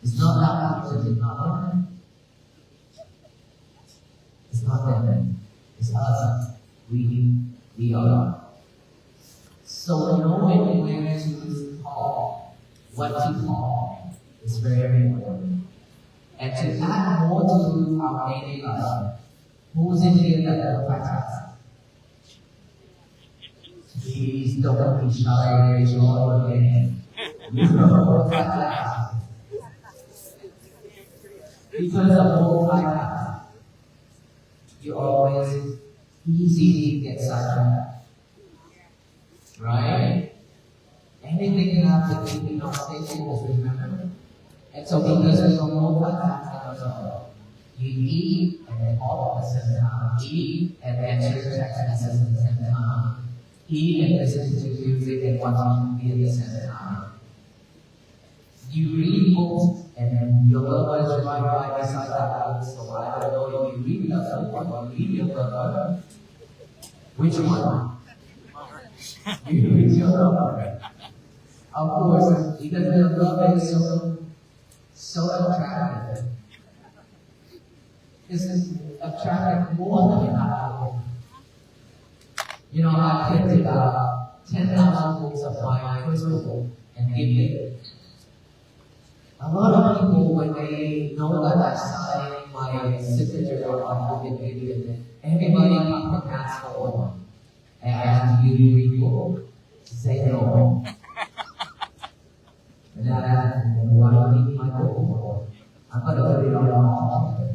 It's not that person, it's not them. It's not them. It's us. We are. So knowing where to call, what to call, is very important. And to add more to our daily life, who's in here that will practice? Please don't be shy, raise your hand. Because of all practice, you're always easy to get sidetracked. Right? Anything can happen to be on stage, just remember. And so because we don't know what happens, you eat and then all at the same time. Eat and answer your text messages at the same time. Eat and listen to music and watch TV at the same time. You read books and then your loved ones is right beside that book. So I don't know if you read that book or you read your brother. Which one? You read your brother. Of course, because your brother is so attractive. It's attractive more than an apple. You know, I printed about 10,000 books of my first book and give it. A lot of people, when they know that I signed my signature on my book and give it, everybody can ask for one. And ask you to read book. Say no. And then I asked them, why do you need my book for? I'm going to put it on the wall.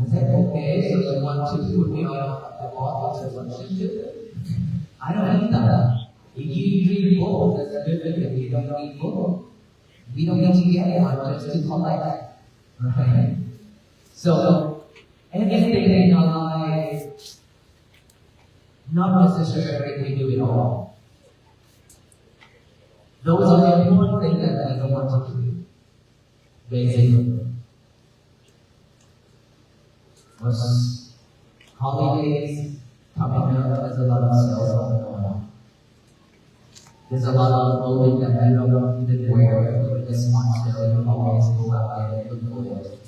I said, okay, so you want to put me on the wall to worship you? I don't need that. If you read book, that's good for you. You don't need book. We don't need to get one just to collect. Right? So, anything in our life, not necessarily we do it all. Those are the important things that we don't want to do. Basically. holidays coming up, there's a lot of sales going on. There's a lot of clothing that we don't even wear, but the responsibility to always go out there and look good.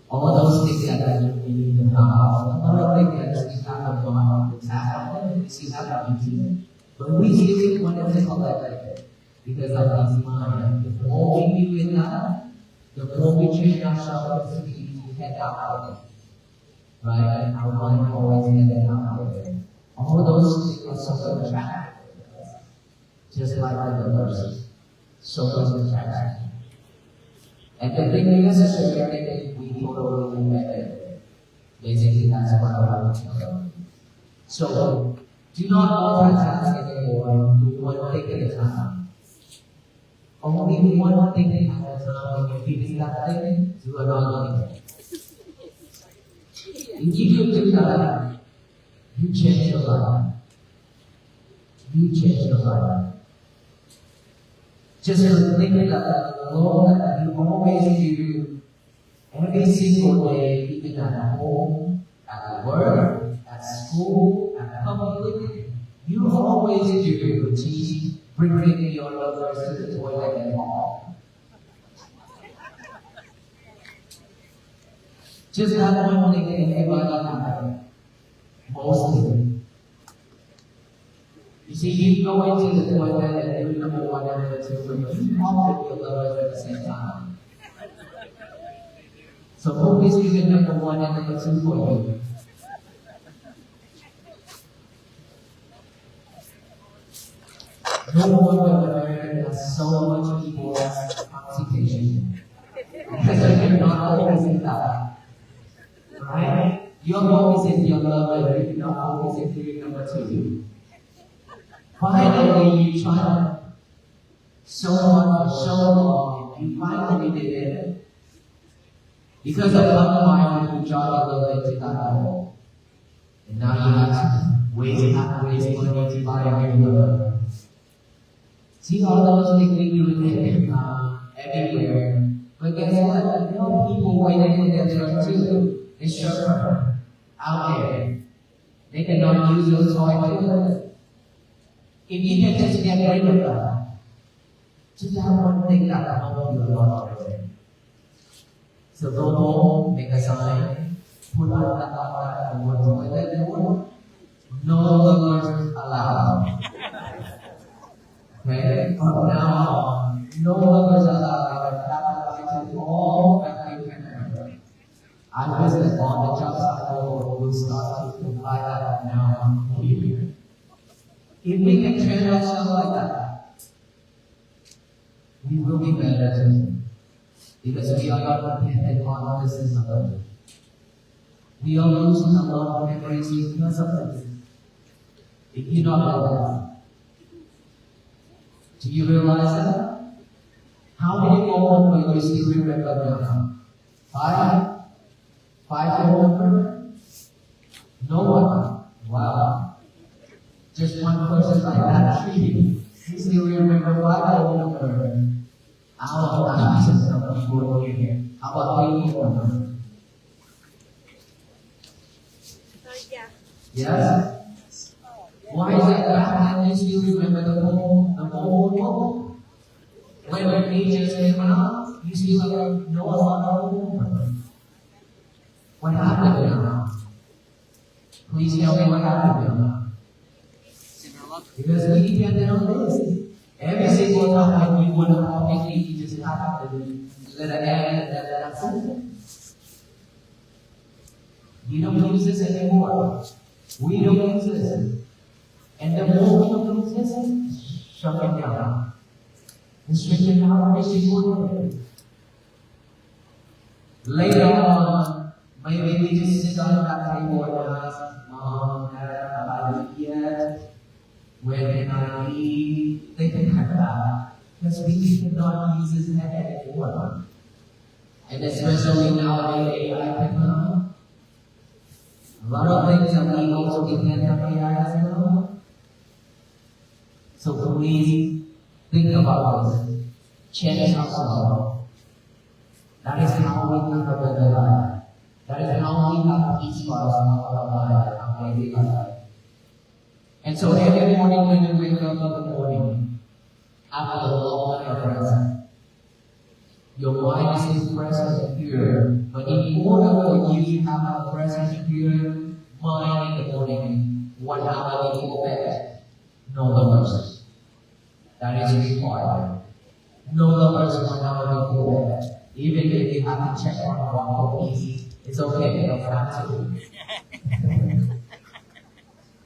All those things that we need to have, a lot of things that we have on the tab, we have on YouTube. But we still want to collect it because of this mind. The more we do it now, the more we change ourselves to head out. Right? And our mind always headed out. All those things are so attractive. Just like the verse. So much attractive. And the thing is, we totally met it. Basically, that's what I want to tell you. So, do not multitask anymore. Do one thing at a time. Only one thing at a time. When you finish that thing, do another thing. If you do that, you change your life. You change your life. Just think that the Lord that you always do every single day, even at home, at work, at school, at public, you always do teach, bringing your lovers to the toilet and all. Just that one thing that everybody has. Mostly. You see, you go into the toilet and do number one and number two, but you talk with your lovers at the same time. So who is doing number one and number two for you? No wonder America has so much people as constipation. Because you're not always in that. Right? You're always in your lover, you're not always in doing number two. Finally, you tried so much for so long, and you finally did it. Because of one mind who tried a little bit to that hole. And now you have to waste money to buy a new lover. See all those things we do everywhere. But guess what? There are people waiting for their turn too. It's sure out there. They cannot use those toys. If you can just get rid of that, just have one thing that will help you a lot of it. So go home, make a sign, put out that one toilet door, no lovers allowed. Okay? From now on, no lovers allowed. That applies to all that you can remember. I visit on the job site will start to apply that now here. If we can train ourselves like that, we will be better too. Because we are not dependent on this and another. We are losing a lot of memories because of this. If you don't know that, do you realize that? How many more will you still remember now? 5? 5 phone number? No one. Wow. Just one person like that. 3. You still remember 5 phone number? Our thousands of people here. How about 3 phone number? Yeah. Yes? Why is it back then you still remember the whole? When the pages came out, you still know a lot of them. What happened now? Please tell me what happened now. Because we depended on this. Every single time you want to copy, you just have to let it end and that's it. You don't use this anymore. We don't use this. And the more we don't use this, shut it down. Restricting our relationship. Later on, maybe we just sit on that table and ask, Mom, Dad, have I eaten yet? When can I eat? They can have that. Because we cannot use this head anymore. And especially nowadays, AI can come. A lot of things that we also depend on AI as well. So please think about this. Change ourselves. That is how we live a better life. That is how we have peace for us in our life, our daily life. And so every morning when you wake up in the morning, after the long night of rest, your mind is present here. But in order for you to have a present here mind in the morning, 1 hour before bed, know the verse. That is required. Know the verse 1 hour before bed. Even if you have to check on one piece, it's okay, you don't have to.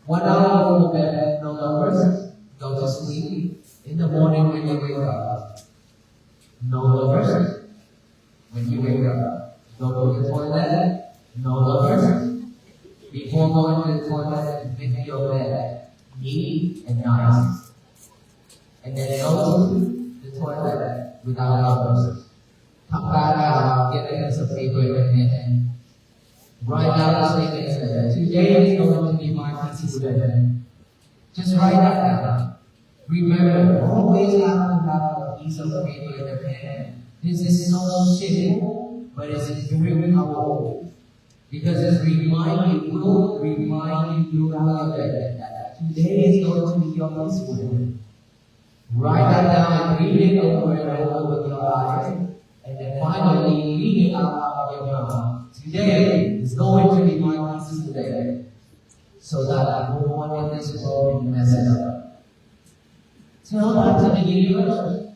1 hour before bed, know the verse, go to sleep. In the morning when you wake up, know the verse. When you wake up, go to the toilet, know the verse. Before going to the toilet, make your bed neat and nice. And then go to the toilet without the verse. Come back out, get a piece of paper and write down the statement. Today is going to be my peaceful day. Just write that down. Remember, always have to have a piece of paper and a pen. This is so simple, but it's very powerful. Because it will remind you throughout the day that today is going to be your peaceful day. Write that down and read it over and over with your eyes. And then finally, read it out of your mouth. Today is going to be my peaceful day. So that no one in this world can mess it up. Tell that to the universe.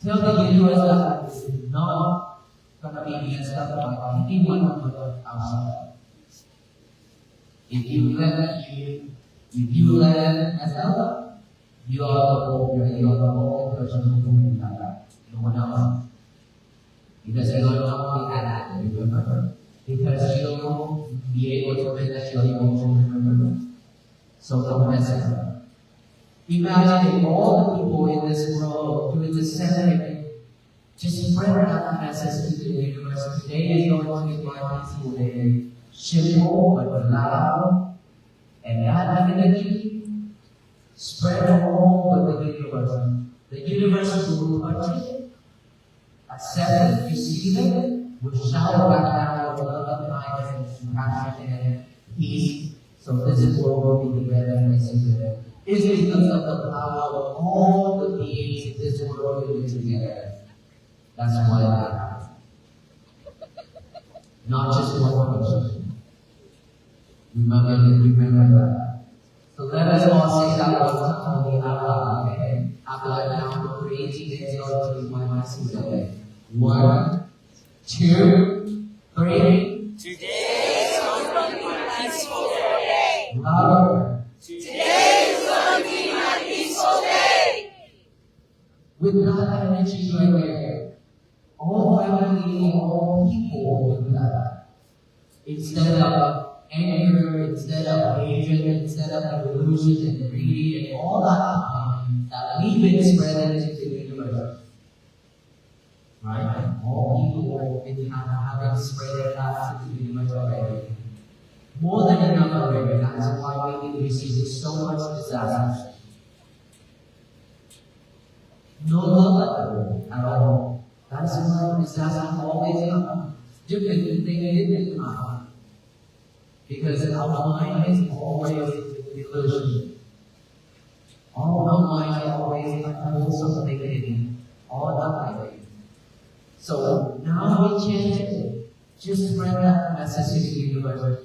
Tell the universe that it's not going to be messed up by anyone outside. If you let it mess up, you are the only person who can do that. No one else. Because you don't know the attitude, remember? Because you will be able to manage your emotions, remember? So don't mess it up. Imagine if all the people in this world doing the same thing, just spread that message to the universe. Today is going to be my peaceful day. Simple but loud. And that energy spread all over the universe. The universe will touch it, accept it, receive it, will shower back down with love and kindness and compassion and peace. So this world will be the better place to live. It's because of the power of all the beings in this world living together. That's why that happens. Not just one person. Remember that. So let us all say that one time out loud, okay? After I count to 3, today's going to be my peaceful day. 1, 2, 3. Today's going to be my peaceful day. Louder. Today's going to be my peaceful day. With that energy right there, all family, all people do that. Instead of anger, instead of hatred, instead of delusion and greed and all that we've been spreading into the universe. Right? All people have been having spread that into the universe already. More than enough already. That's why we receive so much disaster. No love at all. That's why disaster always comes. Different things come. Because our mind is always illusion. All our mind is always unwholesome thinking. All nothing. So now we change it. Just spread that message to the universe.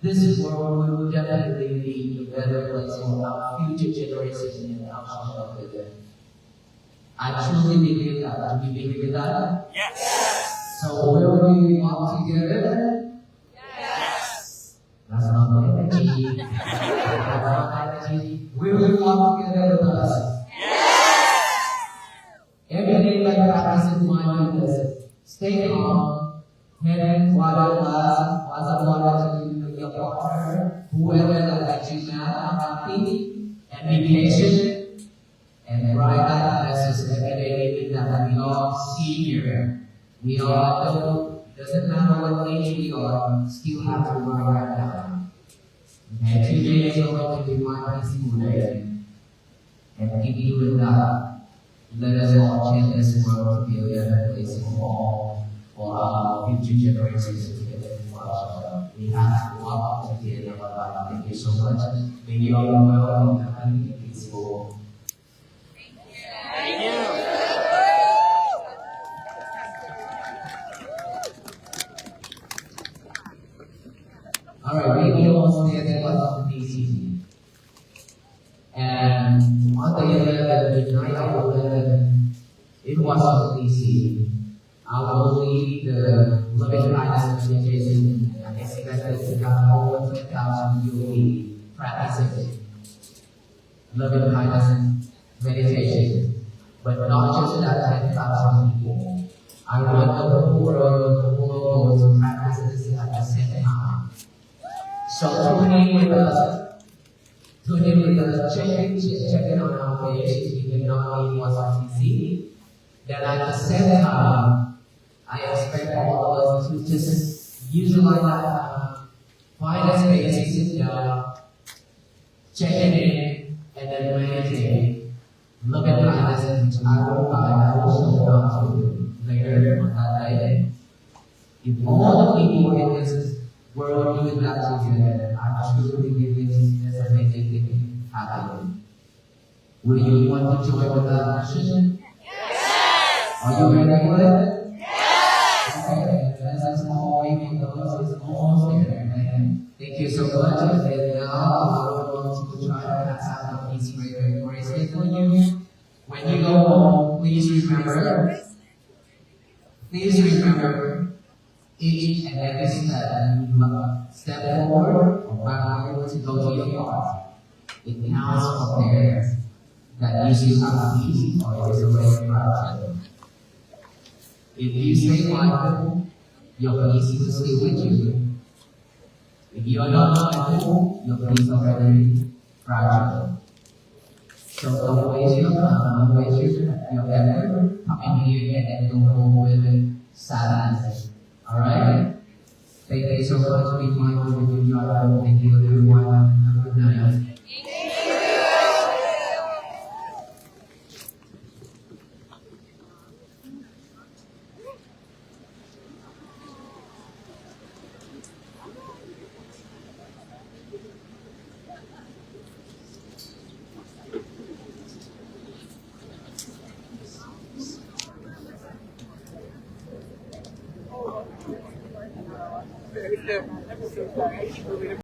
This world will definitely be a better place for our future generations and our children. I truly believe that. Do you believe that? Yes. So will we walk together? Yes. That's not my energy. That's not my energy. Will we walk together with us? Yes. Every day like practicing mindfulness. Stay calm. Hand water glass of water to your partner, whoever that you mad, happy, and be patient. And write that message every day that we are senior. We are adult. Doesn't matter what age we are, still have to write that down. And today is going to be my peaceful day. And keep doing that. Let us all change this world to be a better place for all. for future generations to get them watch. We have to walk up to the end of our life. Thank you so much. May you all be well and happy and peaceful. Alright, we all stand in Washington, D.C. And on the 11th, the night of 11 in Washington, D.C., I will lead the Loving Kindness Meditation and expected to have over 10,000 UAE practicing Loving Kindness Meditation. But not just that 10,000 people. I want the whole world, the whole world to practice this at the same time. So tune in with us. Tune in with us. Check it on our page if you cannot be Washington, D.C. Then at the same time, I expect all of us to just utilize that find a space, sit down, check it in, and then meditate. Look at kindness, which I will show up to you later on that day. If all the people in this world do that together, I truly believe this amazing thing happening. Will you want to join with that mission? Yes! Are you ready for it? Yes! Okay, let's all wait for those. It's almost there. Thank you so much. And now I want to try to pass out the peace bracelet for you. When you go home, please remember each and every step forward or backward to go to your heart. It counts from there. That means you have peace or it is already practical. If you stay mindful, your peace will stay with you. If you are not mindful, your peace is already fragile. So don't waste your time, don't waste your effort. Come in here and don't go with sadness. Alright? Thank you so much. Be mindful with your heart. Thank you everyone. Have a good night.